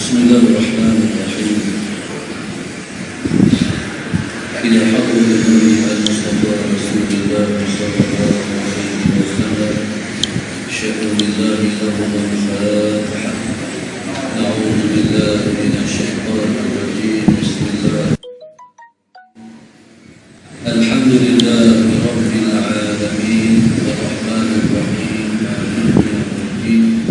Bismillahirrahmanirrahim. Ila haqqi al-Mustafa Rasulullah sallallahu alaihi wasallam. Asyhadu an la ilaha illallah. A'udzu billahi minasy syaithanir rajim. Bismillah. Alhamdulillahi rabbil alamin. Arrahmanir rahim. Maliki yaumiddin.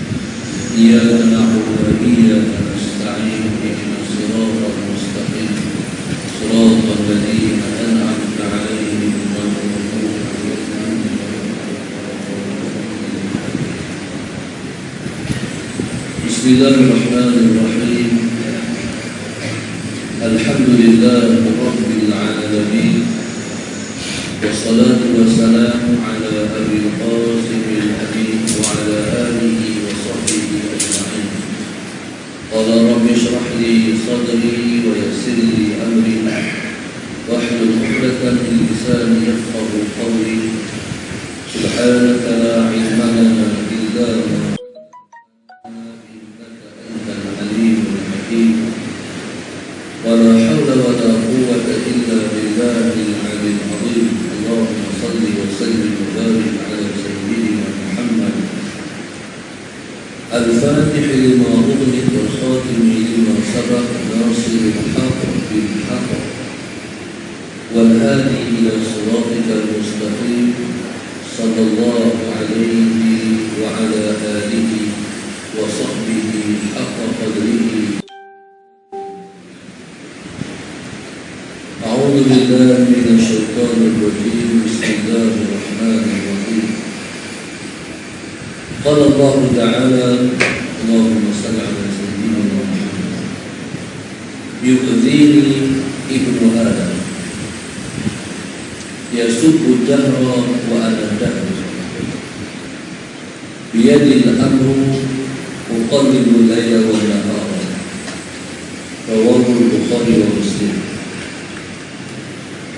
Iyyaka na'budu wa iyyaka nasta'in. Ihdinas siratal mustaqim. Siratal ladzina an'amta 'alaihim ghairil maghdubi 'alaihim. Bismillahirrahmanirrahim. Alhamdulillahi rabbil alamin. Wassalatu wassalamu ala abil qasimil amin wa ala alihi wa sahbihi ajma'in. Qala rabbi shrah li sadri wa yassir li amri wahlul 'uqdatam min lisani yafqahu qawli. Subhanaka la 'ilma lana illa ma 'allamtana innaka antal alimul hakim. Wa la hawla wa la quwwata illa billahil 'aliyyil 'azim. Allahumma salli wa sallim wa barik ala sayyidina Muhammad al-fatih lima ughliq wal khatim lima sabaq nasiril haqq bil haqq wal hadi ila siratikal mustaqim sallallahu alaihi wa ala alihi wa sahbihi haqqa qadrihi. A'udzu billahi minasy syaithanir rajim. Bismillahirrahmanirrahim. Qala Allah Ta'ala, Allahumma shalli ala sayyidina Muhammad. Yu'dhini ibnu Adam, yasubbu dahra wa ana dahr, biyadil amru uqallibu layla wa nahara. Rawahu al-Bukhari wa Muslim.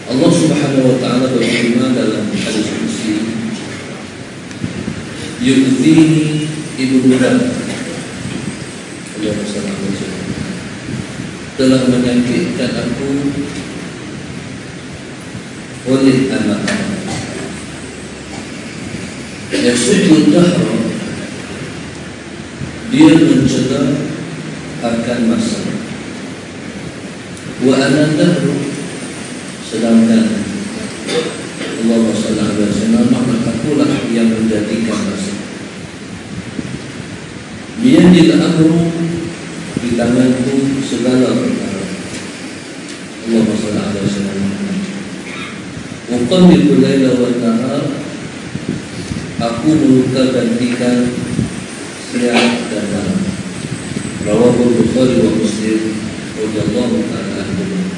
Allah Subhanahu wa ta'ala berfirman dalam hadis qudsi, yu'dhini ibnu Adam, telah menyakitkan aku oleh anak-anak. Yasubbu dahra, dia mencela akan masa. Wa ana dahru, sedangkan Allah SWT maka akulah yang menjadikan masa. Biyadil amru, di tanganku segala perkara. Allah SWT uqallibu layla wa nahar, aku meluka-gantikan siang dan malam. Rawahu Bukhari wa Muslim radhiyallahu ta'ala anhu.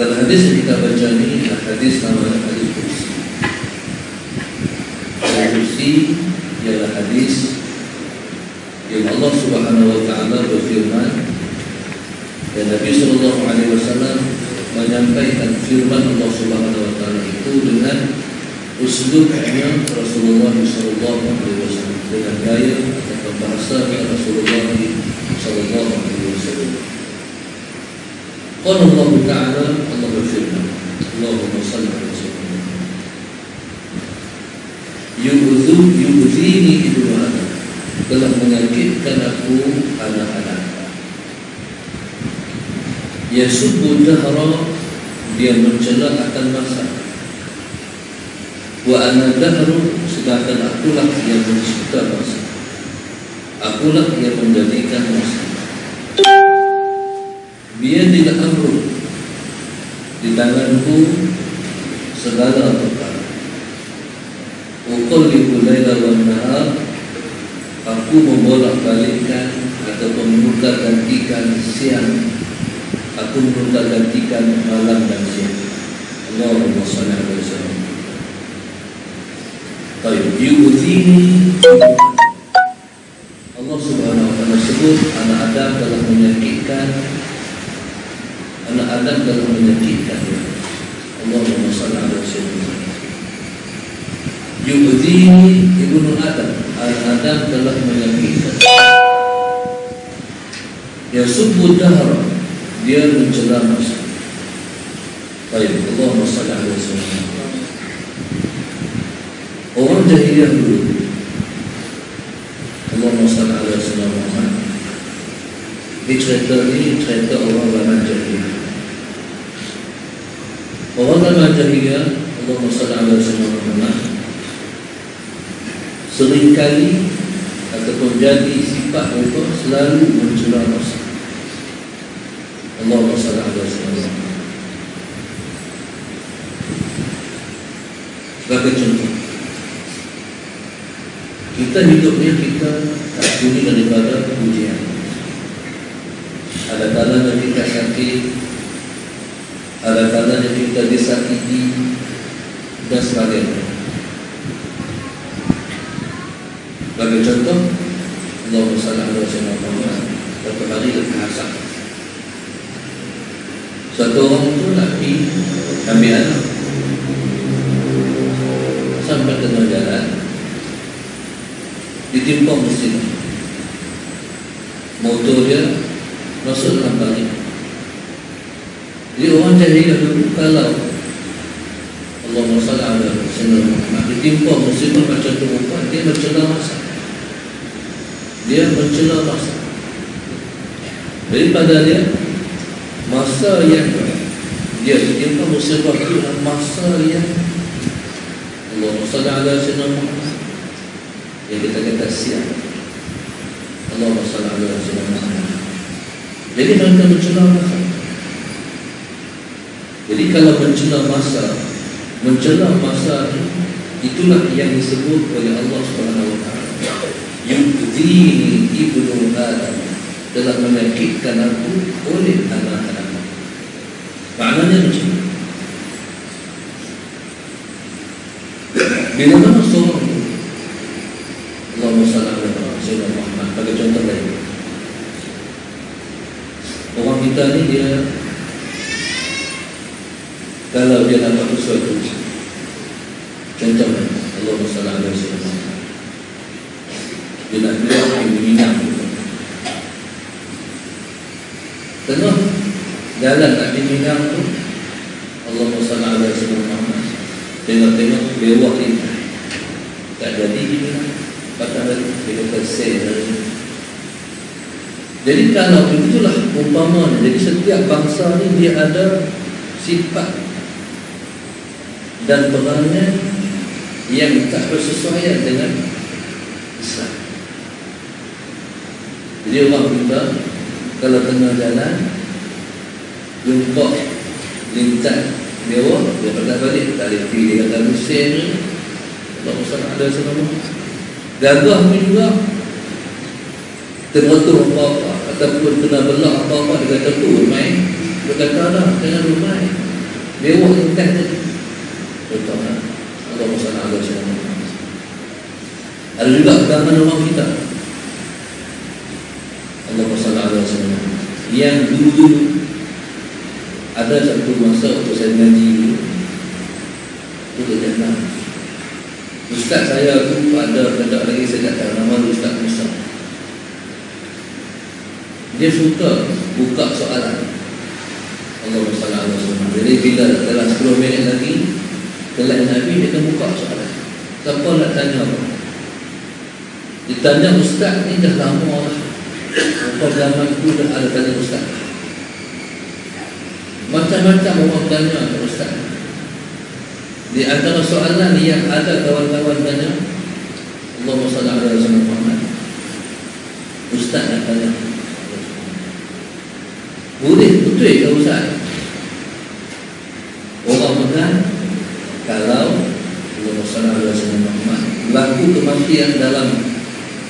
Dalam hadis yang kita baca ini adalah hadis namanya hadis qudsi. Hadis qudsi ialah hadis yang Allah Subhanahu wa ta'ala berfirman dan Nabi sallallahu alaihi wasallam menyampaikan firman Allah Subhanahu wa ta'ala itu dengan uslubnya Rasulullah sallallahu alaihi wasallam, dengan gaya atau bahasa Rasulullah sallallahu alaihi wasallam. Qala Allah Ta'ala, Allah berfirman, Allahumma salli ala sayyidina yu'dhini ibnu Adam, telah menyakitkan aku anak-anak. Yasubbu dahra, dia mencela akan masa. Wa ana dahru, sedangkan akulah yang mencipta masa. Akulah yang menjadikan masa. Biyadil amru, di tanganku segala perkara. Uqallibu layla wan nahar, aku membolak-balikkan atau memutar-gantikan siang, aku memutar-gantikan malam dan siang. Allahumma shalli ala sayyidina. Baik, yu'dhini, Allah Subhanahu wa ta'ala sebut anak Adam telah menyakitkan, anak Adam telah menyakitkan. Allahumma shalli ala sayyidina. Yu'dhini ibnu Adam, anak Adam telah menyakitkan. Yasubbu dahra, dia mencela masa. Baik, Allahumma salli alaihi wasallam. Orang jahiliyah dulu, Allahumma salli alaihi wasallam, ini cerita orang zaman jahiliyah. Orang zaman jahiliyah, Allahumma salli alaihi wasallam, seringkali ataupun jadi sifat mereka selalu mencela masa. Allahumma salli alaihi wasallam. Sebagai contoh, kita hidup ni kita tak suni daripada ujian. Ada kalanya kita sakit, ada kalanya kita disakiti dan sebagainya. Sebagai contoh, Allahumma salli alaihi wasallam, satu hari terhasak. Satu orang itu nak pergi ambil anak, sampai tengah jalan ditimpa musibah. Motor dia masuk dalam balik. Jadi orang jahiliyah dulu kalau Allahumma salli alaihi wasallam ditimpa musibah macam tu, dia mencela masa. Dia mencela masa. Daripada dia masa yang dia ditimpa musibah itu adalah masa yang Allahumma salli alaihi wasallam yang kita kata siap. Allahumma salli alaihi wasallam. Jadi mereka mencela masa. Jadi kalau mencela masa itulah yang disebut oleh Allah Subhanahu wa taala. Yudhini ibnu Adam, telah menyakitkan aku oleh anak-anak. Maknanya macam ni. Bila mana seorang itu Allahumma salli alaihi wasallam Muhammad, bagi contoh lain, orang kita ni dia kalau dia dapat sesuatu, contohnya Allahumma salli alaihi wasallam, dia nak pergi minang, tengah jalan nak pergi minang tu, Allahumma salli alaihi wasallam, tengok-tengok bewak ni tak jadi minang, patah lagi dia kata saya. Jadi kalau itulah umpamanya, jadi setiap bangsa ni dia ada sifat dan perannya yang tak bersesuaian dengan Islam. Jadi orang kita kalau tengah jalan jumpa lintas dewa, dia patah balik, tak boleh pergi, dia kata Mesir ni Allah SWT selama gagah ni juga terbentuk apa-apa ataupun kena belah apa-apa, dia kata tu main, dia kata dah jangan main, dewa lintas tadi. Betul tak? Allah SWT. Ada juga pegangan orang kita Allah SWT yang dulu ada satu masa waktu saya ngaji itu kejadian ustaz saya tu ada lagi saya tak tahu nama Ustaz Musa. Dia suka buka soalan Allah SWT. Jadi bila dalam 10 minit lagi kelas Nabi, dia akan buka soalan. Siapa nak tanya apa? Ditanya ustaz ni dah lama lah, apa zaman tu dah ada tanya ustaz. Macam-macam orang tanya ustaz. Di antara soalan yang ada kawan-kawan tanya, Allahumma salli alaihi wasallam, ustaz nak tanya, boleh betul ke ustaz? Orang benar kalau Allahumma salli alaihi wasallam berlaku kematian dalam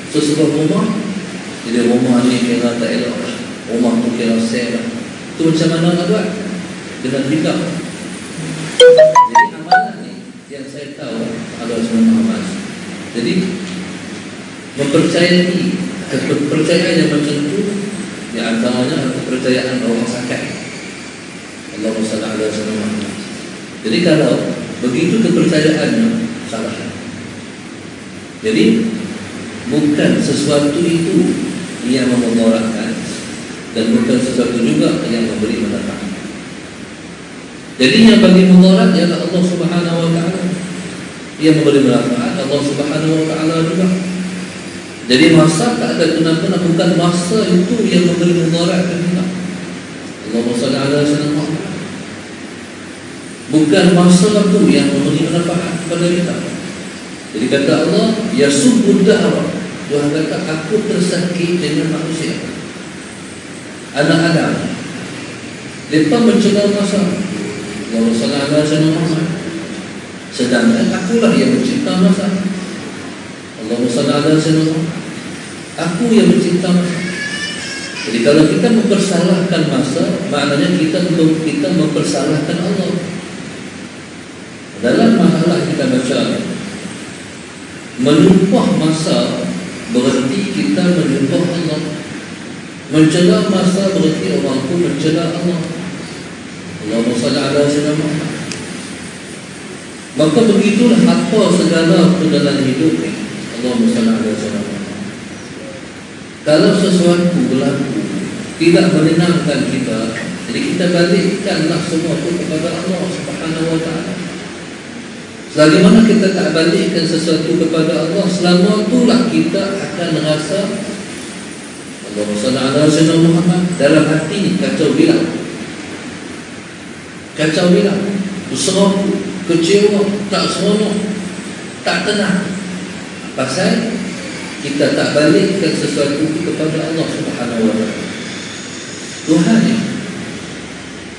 sesebuah rumah, jadi rumah ni kira tak elok lah, rumah tu kira sel lah, tu macam mana nak buat? Dengan fikah. Jadi amalan ni yang saya tahu Allah SWT. Jadi mempercayai kepercayaan yang macam tu, di antaranya kepercayaan orang sakit. Allahumma salli alaihi wasallam. Jadi kalau begitu kepercayaannya salah. Jadi bukan sesuatu itu yang memudaratkan, dan bukan sesuatu juga yang memberi manfaat. Jadi yang bagi mudarat ialah Allah Subhanahu wa taala. Yang memberi manfaat Allah Subhanahu wa taala juga. Jadi masa tak ada kenapa bukan masa itu yang memberi mudarat kepada kita. Allahumma salli ala sayyidina Muhammad. Bukan masa itu yang memberi manfaat kepada kita. Jadi kata Allah, yasubbud dahra. Tuhan kata aku tersakit dengan manusia. Anak Adam. Mereka mencegah masa. Allahumma salli ala sayyidina Muhammad. Sedangkan akulah yang mencipta masa. Allahumma salli ala sayyidina Muhammad. Aku yang mencipta masa. Jadi kalau kita mempersalahkan masa, maknanya kita mempersalahkan Allah. Dalam masalah kita baca, menyumpah masa berarti kita menyumpah Allah. Mencela masa berarti orang itu mencela Allah. Allahumma salli ala sayyidina Muhammad. Maka begitulah apa segala dalam hidup ini. Allahumma salli ala sayyidina Muhammad. Kalau sesuatu berlaku tidak menyenangkan kita, jadi kita balikkanlah semua itu kepada Allah Subhanahu wa taala. Selagi mana kita tak balikkan sesuatu kepada Allah, selama itulah kita akan rasa Allahumma salli ala sayyidina Muhammad dalam hati kacau bilang. Kacau bilang, berserah, kecewa, tak seronok, tak tenang. Pasal kita tak balikkan sesuatu kepada Allah Subhanahu wa taala. Tuhan ni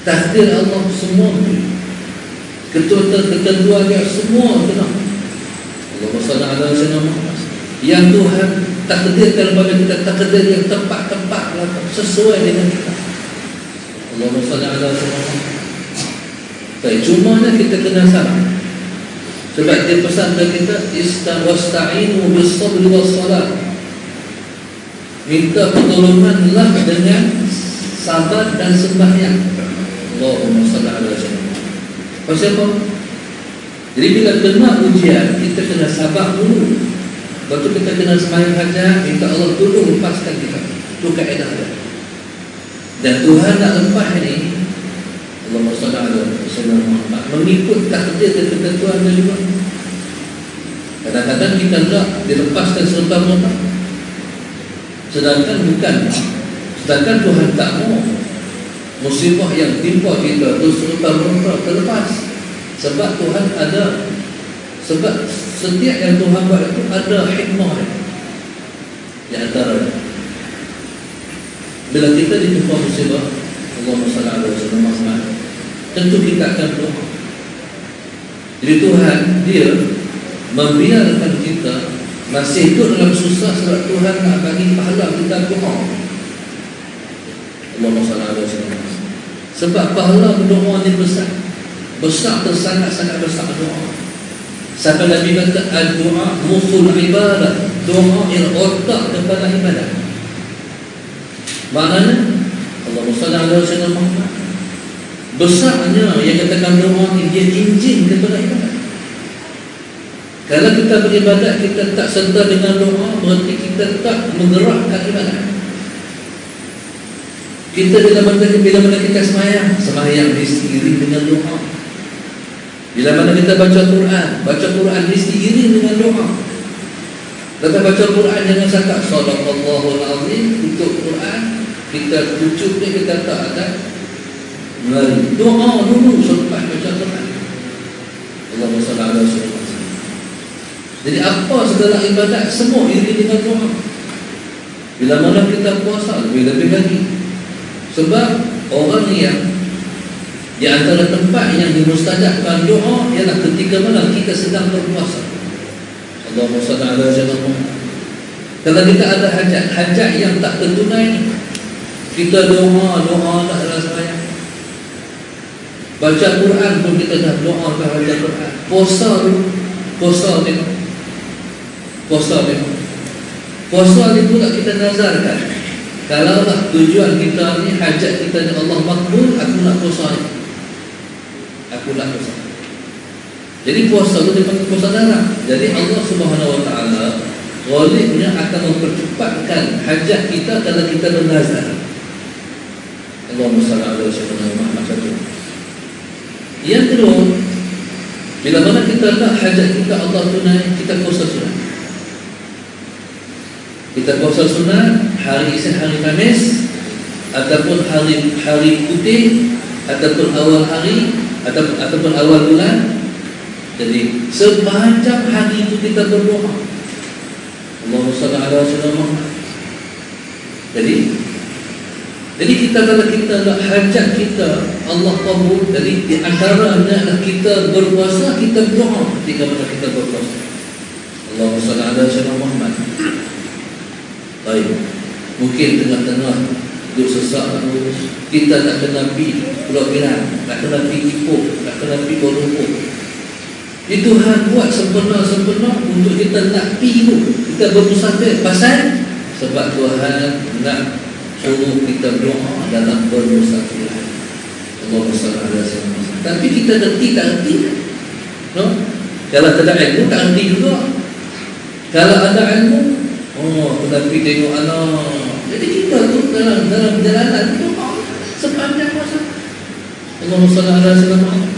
takdir Allah semua ni, ketentuan dia semua tenang. Allahumma salli ala sayyidina Muhammad. Yang Tuhan takdirkan kepada kita takdir yang tepat-tepat sesuai dengan kita. Allahumma salli ala sayyidina Muhammad. Tapi cumanya kita kena sabar. Sebab dia pesan kepada kita wasta'inu bis-sabri was-salat. Minta pertolonganlah dengan sabar dan sembahyang. Allahumma salli ala sayyidina. Pasal apa? Jadi bila kena ujian, kita kena sabar dulu. Lepas tu kita kena sembahyang hajat, minta Allah tolong lepaskan kita. Itu kaedah dia. Dan Tuhan nak lepas ni, Allahumma salli ala sayyidina Muhammad, mengikut takdir dan ketentuan dia juga. Kadang-kadang kita tak dilepaskan serta-merta. Sedangkan Tuhan tak mau musibah yang timpa kita tu serta-merta terlepas. Sebab Tuhan ada, sebab setiap yang Tuhan buat itu ada hikmah di antara. Bila kita ditimpa musibah, Allahumma salli ala sayyidina Muhammad, tentu kita akan berdoa. Jadi Tuhan dia membiarkan kita masih hidup dalam susah sebab Tuhan nak bagi pahala kita berdoa. Allahumma salli ala sayyidina Muhammad. Sebab pahala berdoa ni besar tu, sangat-sangat besar doa. Sampai Nabi kata al-doa musul ibadah. Doa ialah otak kepada ibadah. Maknanya Allahumma salli ala sayyidina Muhammad, besarnya yang katakan doa ni dia injin kepada ibadah. Kalau kita beribadat kita tak serta dengan doa, berarti kita tak menggerakkan ibadah. Kita bila mana kita sembahyang mesti iring dengan doa. Bila mana kita baca Quran mesti iring dengan doa. Lepas baca Quran jangan cakap sadaqallahul azim untuk Quran, kita cucuk ni kita tak ada. Mari doa dulu selepas baca Quran. Allahumma salli ala sayyidina Muhammad. Jadi apa segala ibadat semua iring dengan doa. Bila mana kita puasa lebih lagi. Sebab orang yang di antara tempat yang dimustajabkan doa ialah ketika mana kita sedang berpuasa. Allahumma salli ala sayyidina Muhammad. Kalau kita ada hajat yang tak tertunai, kita doa tak rasanya. Baca Quran pun kita dah doa ke baca Quran. Puasa ni pula kita nazarkan. Kalau lah tujuan kita ni, hajat kita ni Allah makbul, aku nak puasa ni. Jadi puasa tu dipanggil puasa darah. Jadi Allah Subhanahu wa taala ghalibnya akan mempercepatkan hajat kita kalau kita bernazar. Allahumma salli ala sayyidina Muhammad. Yang kedua, bila mana kita nak hajat kita Allah tunai, kita puasa sunat. Kita puasa sunat hari Isnin, hari Khamis, ataupun hari putih, ataupun awal hari, ataupun awal bulan. Jadi sepanjang hari itu kita berdoa. Allahumma salli ala sayyidina Muhammad. Jadi kita kalau kita nak hajat kita Allah kabul. Jadi di antaranya kita berpuasa, kita berdoa ketika mana kita berpuasa. Allahumma salli ala sayyidina Muhammad. Baik. Mungkin tengah-tengah duduk sesak kita nak kena pi Pulau Pinang, nak kena pi Ipoh, nak kena pi Kuala Lumpur. Itu Tuhan buat sempurna untuk kita nak pi tu. Kita bermusafir pasal sebab Tuhan nak suruh kita doa dalam bermusafiran. Allahumma salli ala sayyidina Muhammad. Tapi kita tak erti. No? Kalau tak ada ilmu tak erti juga. Kalau ada ilmu, kena pergi tengok anak. Jadi kita tu dalam perjalanan doa sepanjang masa. Allahumma salli ala sayyidina Muhammad.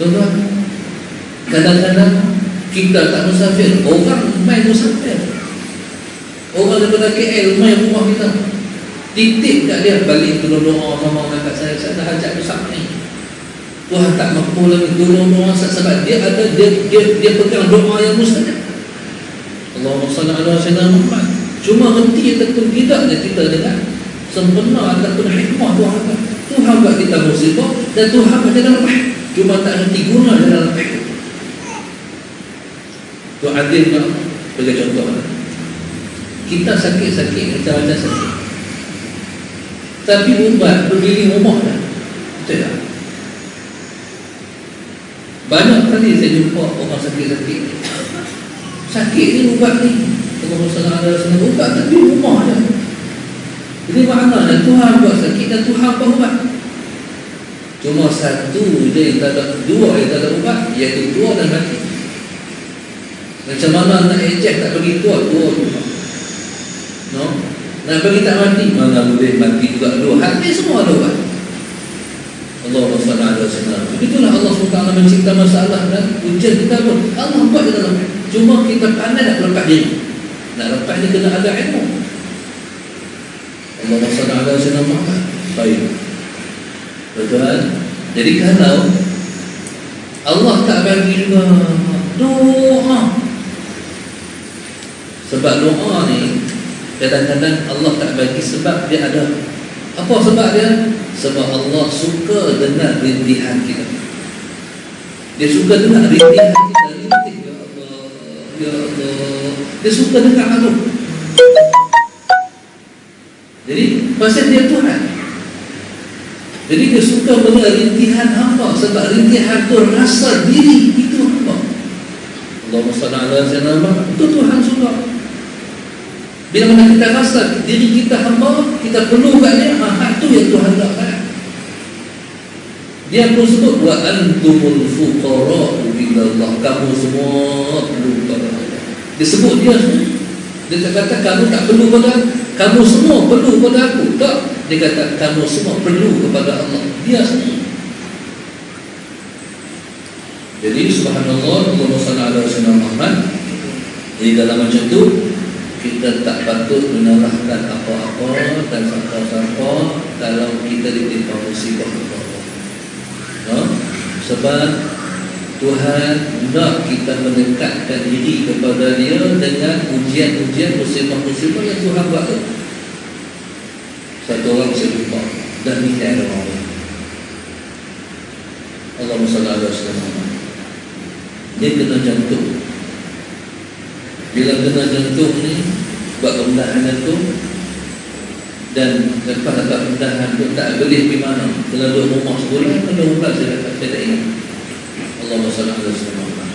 Tuan-tuan, kadang-kadang kita tak musafir, orang main musafir. Orang daripada KL main rumah kita. Titip kat dia balik tolong doa sama orang kat saya dah hajat besar ni. Tuhan tak mampu lagi tolong doa sebab dia pegang doa yang mustajab. Allahumma salli ala sayyidina Muhammad. Cuma reti ataupun tidaknya kita dengar sempurna ataupun hikmah Tuhan. Tuhan buat kita musibah dan Tuhan buat dalam baik. Cuma tak reti guna dalam baik. Tu adil tak? Bagi contoh. Kita sakit-sakit macam-macam sakit. Tapi ubat berdiri rumah dah. Betul tak? Banyak kali saya jumpa orang sakit-sakit. Sakit ni ubat ni. Kalau masalah ada sana ubat tapi rumah dah. Jadi maknanya Tuhan buat sakit dan Tuhan buat ubat. Cuma satu je yang tak ada, dua yang tak ada ubat, iaitu tua dan mati. Macam mana nak ejek tak bagi tua juga. No? Nak bagi tak mati, mana boleh mati juga dua. Hati semua ada ubat. Allahumma salli ala sayyidina. Begitulah Allah SWT mencipta masalah dan ujian kita pun Allah buat di dalam. Cuma kita pandai nak lepas diri. Nak lepas ni kena ada ilmu. Allahumma salli ala sayyidina Muhammad. Baik. Betul. Jadi kalau Allah tak bagi juga doa. Sebab doa ni kadang-kadang Allah tak bagi sebab dia ada. Apa sebab dia? Sebab Allah suka dengar rintihan kita. Dia suka dengar rintihan kita. Rintih, ya Allah, ya Allah. Dia suka dengar itu. Jadi pasal dia Tuhan. Jadi dia suka dengar rintihan hamba. Sebab rintihan itu rasa diri itu hamba. Allahumma salli ala sayyidina Muhammad. Itu Tuhan suka. Bila mana kita rasa diri kita hamba, kita perlu kat dia, itu yang Tuhan nak. Dia pun sebut wa antumul fuqara'u ila Allah. Kamu semua perlu kepada Allah. Dia sebut dia sendiri. Dia tak kata kamu tak perlu pada, kamu semua perlu pada aku. Tak. Dia kata kamu semua perlu kepada Allah. Dia sendiri. Jadi subhanallah, Allahumma salli ala sayyidina Muhammad. Jadi dalam macam tu kita tak patut menyalahkan apa-apa dan siapa-siapa kalau kita ditimpa musibah Allah. No? Sebab Tuhan nak kita mendekatkan diri kepada Dia dengan ujian-ujian, musibah-musibah yang Tuhan buat tu. Satu orang saya lupa dan ni ada orang. Allahumma salli ala sayyidina Muhammad. Dia kena jantung. Bila kena jantung ni, buat rendahan jantung, dan lepas dapat rendahan tu tak boleh pergi mana. Kena duduk rumah sebulan, kena ubat saya tak ingat. Allahumma salli ala sayyidina Muhammad.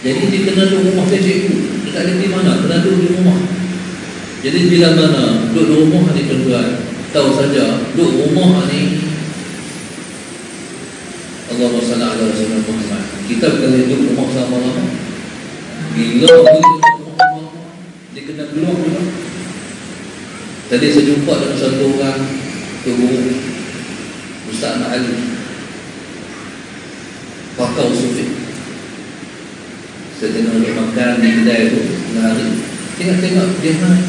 Jadi dia kena duduk rumah saya cikgu. Dia tak boleh pergi mana, kena duduk di rumah. Jadi bila mana duduk di rumah ni tuan-tuan, tahu saja duduk rumah ni Allahumma salli ala sayyidina Muhammad. Kita kalau duduk rumah sama-sama bila dia kena keluar juga. Tadi saya jumpa dengan satu orang guru Ustaz Ma'ali pakau sufi. Saya tengok dia makan di kedai tu tengah hari, tengok dia main.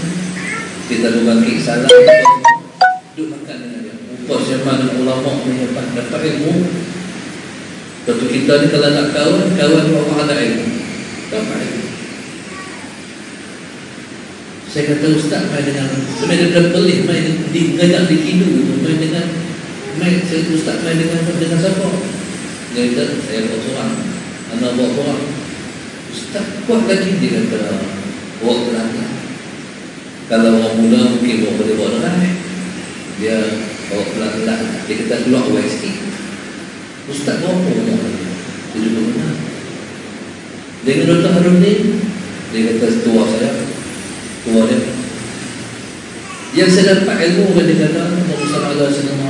Kita berbagi salam, duduk makan dengan dia. Upah syamah dengan ulama ni dapat ilmu. Tentu kita ni kalau nak kawan orang ada ilmu, dapat ilmu. Saya kata Ustaz main dengan, sebenarnya dia pelik main ngajak di kidu tu, main saya kata Ustaz main dengan siapa? Dia kata saya bawa seorang, anak bawa seorang. Ustaz kuat lagi, dia kata bawa kelana. Kalau orang mula mungkin boleh bawa dengan dia bawa pelan-pelan. Dia kata keluar awal sikit. Ustaz bawa apa banyak lagi? Dia juga benar. Dengan Dr. Harun ni, dia kata tua saya, tua dia. Yang saya dapat ilmu kan, dia kata Muhammad sallallahu alaihi wasallam.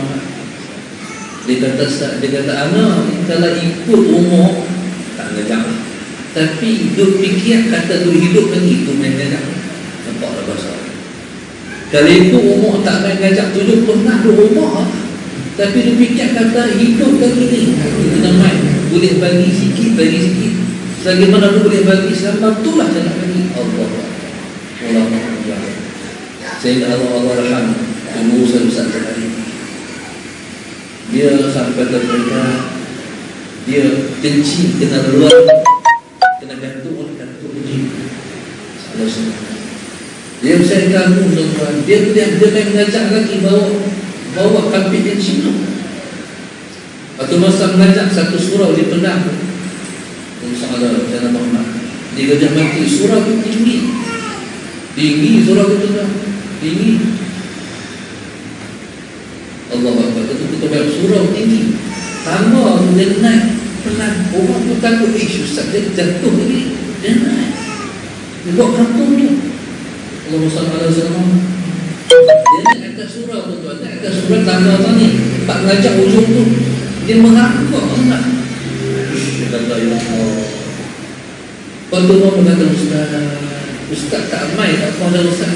Dia kata anak kalau ikut umur tak ngajak. Tapi duk fikir kata duk hidup kan itu main ngajak. Nampaklah bahasa. Kalau ikut umur tak main ngajak 70 umur, tapi dia fikir kata hidup kan ini kena main. Boleh bagi sikit. Selagi mana tu boleh bagi selama itulah saya nak bagi. Allah Sayyidina Allah Rahman Tunggu Ustaz tadi, dia sampai ke mereka, dia kencing kena luar, kena gantung oleh gantung ini. Dia saya ganggu tuan-tuan. Dia main mengajak lagi bawa kambing kencing tu. Atau masa mengajak satu surau di Penang, Saudara Jana Muhammad, dia gajah mati. Surau itu tinggi surau itu dah tinggi. Allah Akbar. Kita bayar surau tinggi, tambah dia naik pelan. Orang tu takut, Ustaz dia jatuh lagi. Dia naik, dia bawa kampung tu. Allah sallallahu alaihi wasallam. Dia naik atas surau tu, naik atas surau tangga ni, tak ngajak ujung tu. Dia mengangkut sangat. Dia kata, ya Allah. Lepas tu orang kata, Ustaz tak main, tak apa ada Ustaz.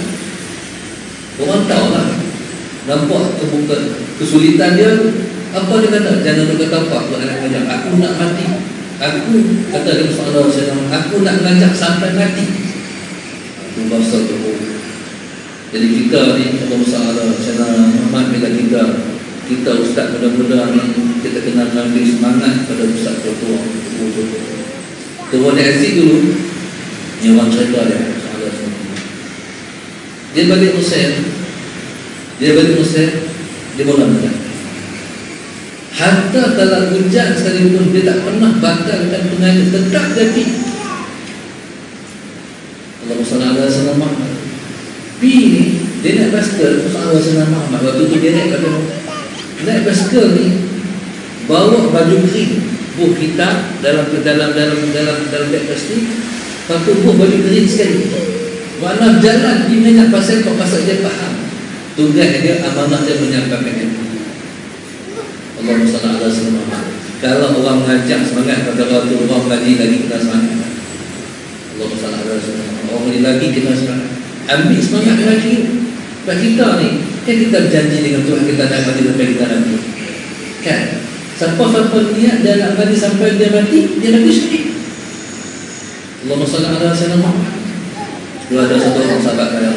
Orang tahu lah, nampak terbuka kesulitan dia. Apa dia kata? Jangan dia kata apa? Aku nak ngajak, aku nak mati. Aku kata dia sallallahu alaihi wasallam, aku nak ngajak sampai mati. Itu bahasa tu. Jadi kita ni, Allah sallallahu alaihi wasallam Muhammad bila kita Ustaz muda-muda ni, kita kena ambil semangat pada Ustaz tua-tua. Tua ni asyik dulu. Ni orang cerita dia. Dia balik Mesir, dia mula mengajar. Hatta kalau hujan sekalipun, dia tak pernah batalkan pengajian, tetap jadi. Allah sallallahu alaihi wasallam. Pi ni dia naik basikal, sallallahu alaihi wasallam. Waktu tu dia naik basikal ni, bawa baju kering, buh kitab dalam beg plastik, lepas tu buh baju kering sekali. Mana jalan dia nak pasal dia faham. Tugas dia, amanah dia menyampaikan ilmu. Allah sallallahu alaihi wasallam. Kalau orang mengajak semangat pada waktu orang mengaji lagi kena semangat. Allah sallallahu alaihi wasallam. Orang mengaji lagi kena semangat. Ambil semangat mengaji. Sebab kita ni, kan kita berjanji dengan Tuhan kita nak mati sampai kita nanti. Kan? Siapa-siapa niat dia nak mati sampai dia mati, dia mati sendiri. Allah sallallahu alaihi wasallam. Dulu ada satu orang sahabat kaya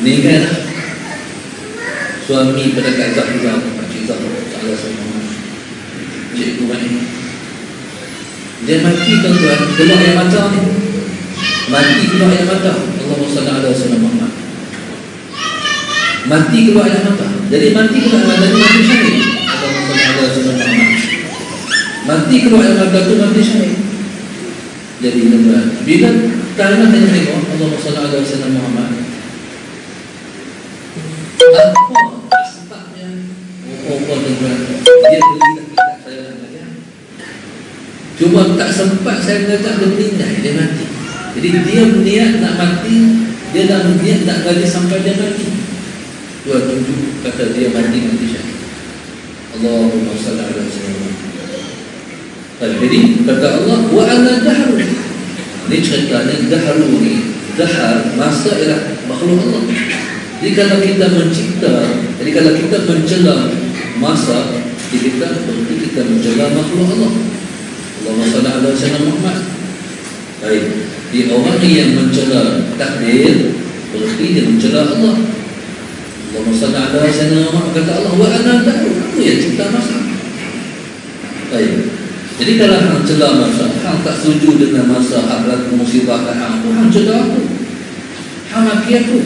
ni kan, suami pada kazak juga, cerita salah semua cikgu kan ni, dia mati tuan-tuan, keluar air mata ni, mati keluar air mata. Allahumma salli ala sayyidina Muhammad. Mati keluar air mata. Jadi mati keluar air mata tu mati syahid. Allahumma salli ala sayyidina Muhammad. Mati keluar air mata tu mati syahid. Jadi tuan-tuan, bila kalimat yang tengok Allahumma salli ala sayyidina Muhammad, apa sebabnya? Tuan-tuan, dia belilah kitab saya nak belajar. Cuma tak sempat saya mengajak dia meninggal, dia mati. Jadi dia berniat nak mati, dia dah berniat nak gaji sampai dia mati. Tuan tunjuk kata dia mati syahid. Allahumma salli ala sayyidina Muhammad. Jadi kata Allah, wa ana dahru. Ini ceritanya dahru ni, dahar masa ialah makhluk Allah. Jadi kalau kita mencipta, jadi kalau kita mencela masa, kita berarti kita mencela makhluk Allah. Allahumma salli ala sayyidina Muhammad. Baik, di orang yang mencela takdir, berarti dia mencela Allah. Allahumma salli ala sayyidina Muhammad, kata Allah, wa ana ta'ala, aku yang cipta masa. Baik. Jadi kalau hang celah masa, hang tak setuju dengan masa, hang berlaku musibah kat hang, hang celah aku, hang maki aku.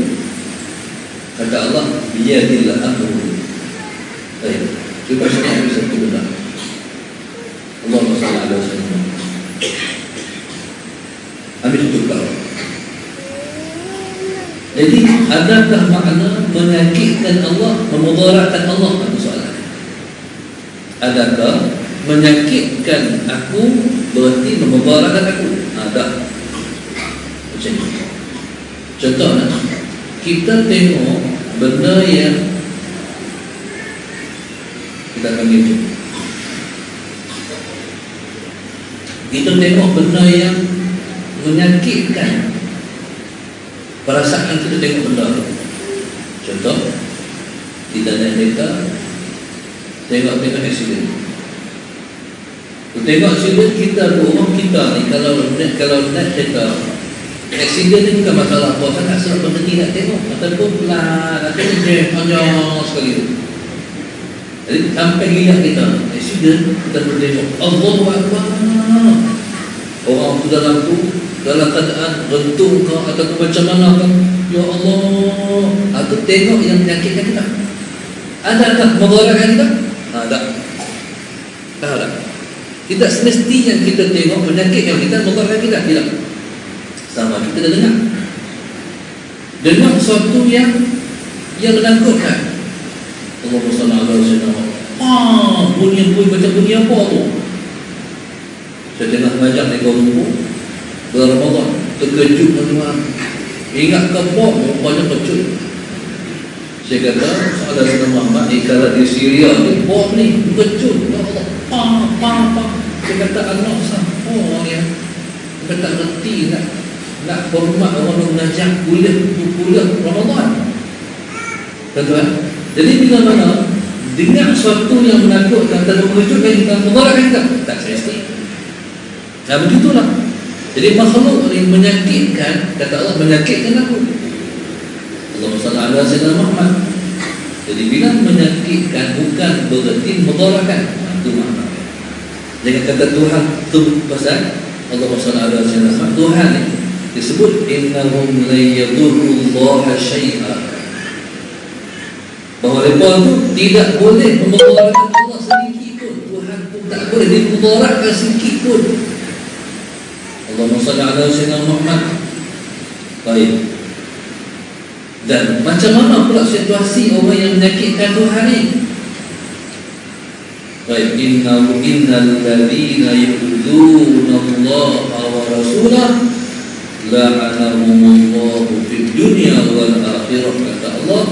Kata Allah, biyadillah amru. Baik, cuba saya ambil satu benda. Allahumma salli ala sayyidina. Ambil satu perkara. Jadi, adakah makna menyakitkan Allah, memudaratkan Allah? Itu soalan. Adakah menyakitkan aku berarti memudaratkan aku? Ada. Macam ni. Contohnya, kita tengok benda yang kita panggil tu. Kita tengok benda yang menyakitkan perasaan kita tengok benda tu. Contoh, kita naik kereta, tengok aksiden. Tengok aksiden kita, rumah kita ni, kalau naik kereta, aksiden ni bukan masalah apa, sangat sebab berhenti nak tengok ataupun pelan, ataupun jam panjang sekali tu. Jadi sampai lihat kita aksiden, kita boleh tengok Allahu Akbar. Orang tu dalam keadaan rentung ke ataupun macam mana ke, ya Allah, itu tengok yang menyakitkan kita. Adakah memudaratkan kita? Ada. Tak ada. Tidak semestinya kita tengok menyakitkan kita, memudaratkan kita. Tidak. Sama kita dah dengar sesuatu yang menakutkan. Allahumma salli ala sayyidina. Bunyi macam bunyi apa tu? Saya tengah mengajar di Kuala Lumpur bulan Ramadan, terkejut tuan-tuan. Ingat ke bom, rupanya kecut. Saya kata, ada Saudara Muhammad, kalau di Syria ni, bom ni kecut. Ya Allah, saya kata, anak siapa yang kita tak reti nak hormat orang yang mengajar kuliah Ramadan. Tuan-tuan, jadi bila mana dengar sesuatu yang menakutkan dan mengejutkan kita, memudaratkan kita, tak semestinya. Nah, begitulah. Jadi makhluk yang menyakitkan, kata Allah, menyakitkan aku. Allahumma salli ala sayyidina Muhammad. Jadi bila menyakitkan bukan berarti memudaratkan. Itu makna. Jangan kata Tuhan tu pasal Allahumma salli ala sayyidina Muhammad. Tuhan ni disebut innahum la yadurrullaha syai'a. Bahawa mereka tu tidak boleh memudaratkan Allah sedikit pun. Tuhan pun tak boleh dimudaratkan sedikit pun. Allahumma salli ala sayyidina Muhammad. Baik. Dan macam mana pula situasi orang yang menyakitkan Tuhan ni? Baik, innal ladzina yu'dzuna Allah wa rasulahu la'anahumullahu fid dunya wal akhirah, kata Allah,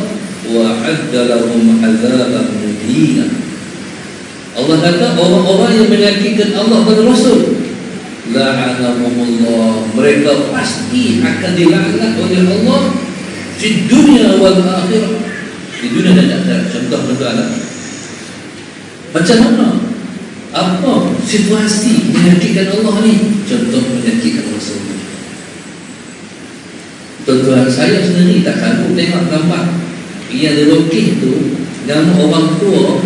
wa 'adda lahum 'adzaban muhina. Allah kata orang-orang yang menyakitkan Allah dan Rasul, la'anahumullah, mereka pasti akan dilaknat oleh Allah di dunia wal akhirah, di dunia dan akhirat. Contoh benda macam mana? Apa situasi menyakitkan Allah ni? Contoh menyakitkan Rasul. Tuan-tuan, saya sendiri tak sanggup tengok gambar yang dilukis tu, nama orang tua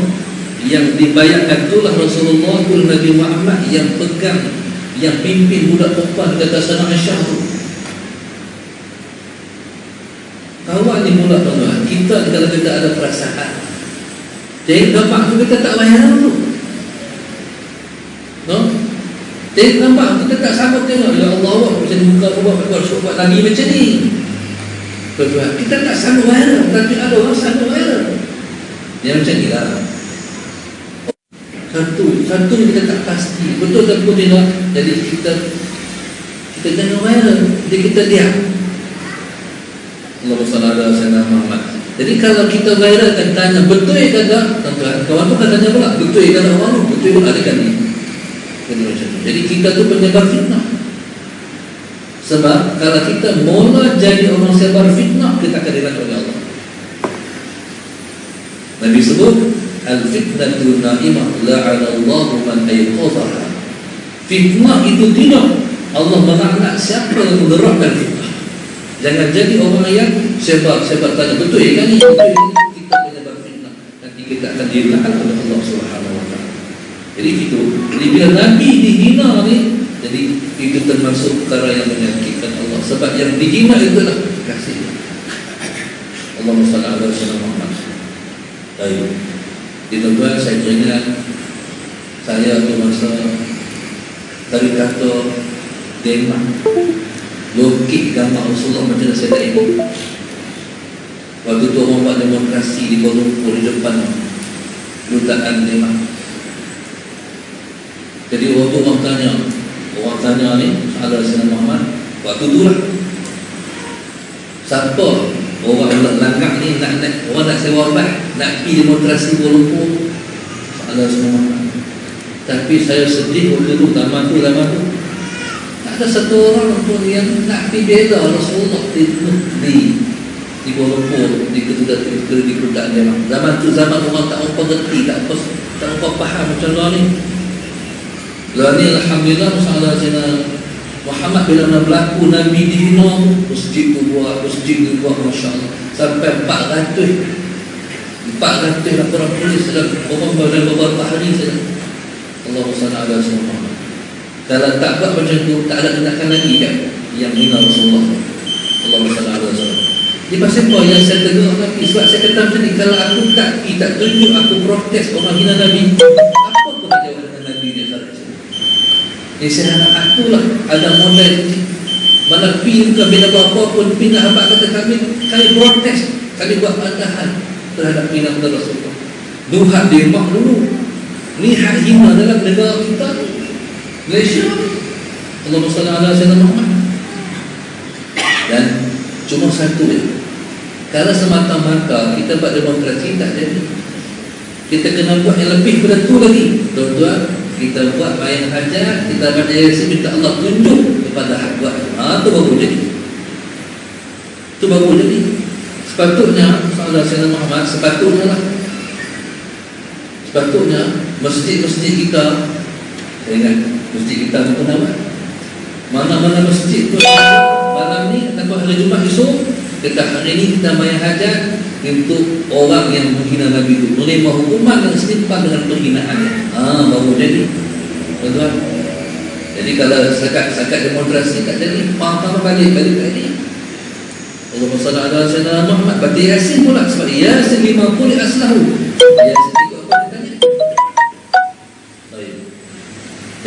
yang dibayangkan itulah Rasulullah, itulah Nabi Muhammad yang pegang, yang pimpin budak perempuan di atas tanah Aisyah tu. Kawan ni pula tuan-tuan, kita kalau kita ada perasaan, tengok nampak tu kita tak bayar tu, no? Tengok nampak kita tak sanggup tengok, ya Allah, macam ni muka buat lagi macam ni. Tuan-tuan, kita tak sanggup bayar, tapi ada orang sanggup bayar. Yang macam ni lah. Satu kita tak pasti betul tak betul tidak. Jadi kita jangan viral, jadi kita diam. Allahumma salli ala sayyidina Muhammad. Jadi kalau kita viral kan tanya betul ke tak, tuan-tuan, kawan tu kan tanya pula betul ke tak, orang tu betul pun ada kan ni. Jadi kita tu penyebar fitnah. Sebab kalau kita mula jadi orang sebar fitnah, kita akan dilaknat oleh Allah. Nabi sebut al-fitnatu na'imah la'anallahu man ayqadhaha. Fitnah itu tidak, Allah melaknat siapa yang menggerakkan fitnah. Jangan jadi orang yang sebar tanya betul ya kan ni, betul kita menyebar fitnah, nanti kita akan dilaknat oleh Allah Subhanahu wa taala. Jadi itu, jadi bila Nabi dihina ni, jadi itu termasuk perkara yang menyakitkan Allah. Sebab yang dihina itulah kasih. Allahumma salli ala sayyidina Muhammad. Baik. Tuan-tuan, saya teringat saya tu masa tarikato Denmark lukis gambar Rasulullah macam saya tak ingat. Waktu tu orang buat demonstrasi di Kuala Lumpur di depan kedutaan Denmark. Jadi orang tanya ni ada Sayyidina Muhammad. Waktu tu lah siapa orang langgar ni nak orang nak sewa bas nak pergi demonstrasi Kuala Lumpur, ada Sayyidina Muhammad. Tapi saya sedih waktu tu zaman tu tak ada satu orang pun yang nak pergi bela Rasulullah di Kuala Lumpur, di kedutaan dia. Zaman tu zaman orang tak apa gerti, tak apa faham macam ni. Lalu alhamdulillah Sayyidina Muhammad bila nak berlaku Nabi dihina, masjid tu buat masya-Allah sampai 400 laporan polis dalam beberapa hari saja. Allahumma salli ala sayyidina Muhammad. Kalau tak buat macam tu, tak ada tindakan lagi kan yang hina Rasulullah. Allahumma salli ala sayyidina. Di pasal apa yang saya tegur Nabi? Sebab saya kata macam ni, kalau aku tak tunjuk, aku protes orang hina Nabi, apa kemajuan dengan Nabi dia sekarang? Saya aku lah ada model mana pergi ke bina apa pun pindah abad kata kami protes, kami buat bantahan terhadap pindah Rasulullah. Duha Denmark dulu ni hak hina dalam negara kita Malaysia. Allahumma salli ala sayyidina Muhammad. Dan cuma satu ya, kalau semata-mata kita buat demonstrasi tak jadi, kita kena buat yang lebih pada tu lagi. Tuan-tuan, kita buat bayang hajat, kita baca Yasin, minta Allah tunjuk kepada hak buat. Tu baru jadi. Sepatutnya Saudara Sayyidina Muhammad, sepatutnya masjid-masjid kita, saya ingat masjid kita tu nama mana-mana masjid tu malam ni atau hari Jumaat esok, kita hari ni kita bayang hajat untuk orang yang menghina Nabi itu, menerima hukuman yang setimpal dengan penghinaannya. Baru jadi. Tuan-tuan, jadi kalau sekat demonstrasi tak jadi, faham balik ni. Allahumma salli ala sayyidina Muhammad. Baca Yasin pula, sebab Yasin 50 aslahu. Yasin ikut apa dia tanya. Baik.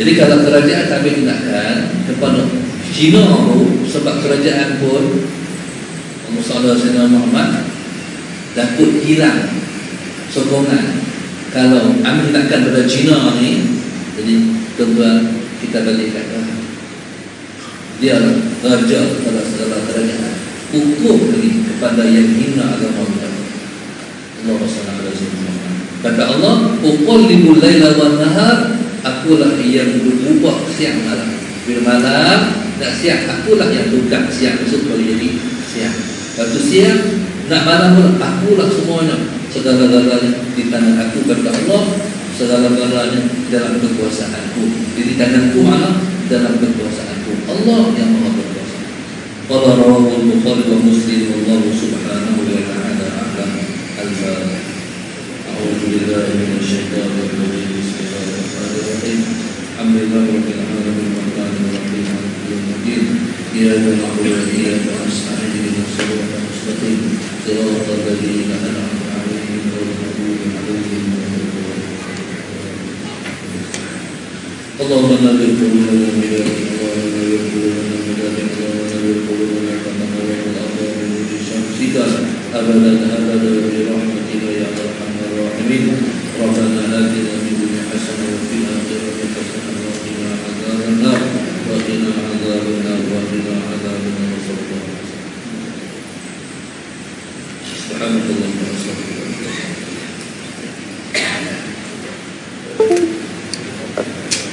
Jadi kalau kerajaan tak ambil tindakan kepada Cina tu, sebab kerajaan pun Allahumma salli ala sayyidina Muhammad takut hilang sokongan kalau ambil tindakan pada Cina ni. Jadi tuan-tuan, kita balik kata dia raja kepada segala kerajaan, hukum lagi kepada yang hina agama kita. Allahumma salli ala sayyidina Muhammad. Kata Allah, uqallibul laila wan nahar, akulah yang berubah siang malam. Bila malam nak siang, akulah yang tukar siang besok boleh jadi siang. Waktu siang nak malam pula, akulah semuanya, segala-galanya di tangan aku. Kata Allah, segala-galanya dalam kekuasaanku. Di tanganku mana? Dalam kekuasaanku. Allah yang Maha berkuasa. Qala rawahul Bukhari wa Muslim, wallahu subhanahu wa ta'ala a'lam. Al-Fatihah. A'udzu billahi minasy syaithanir rajim. Bismillahirrahmanirrahim. Alhamdulillahi rabbil alamin arrahmanir rahim maliki yaumiddin. Iyyaka na'budu wa iyyaka nasta'in ihdinas siratal mustaqim siratal ladzina an'amta 'alaihim ghairil maghdubi 'alaihim waladdallin. Allahumma nawwir qulubana bi'idhnika Allahumma nawwir qulubana bi'idhnika Allahumma nawwir qulubana kama nawwarta al-ardha bi nuri syamsika abadan bi rahmatika ya arhamar rahimin. Rabbana atina fid dunya hasanah wa fil akhirati hasanah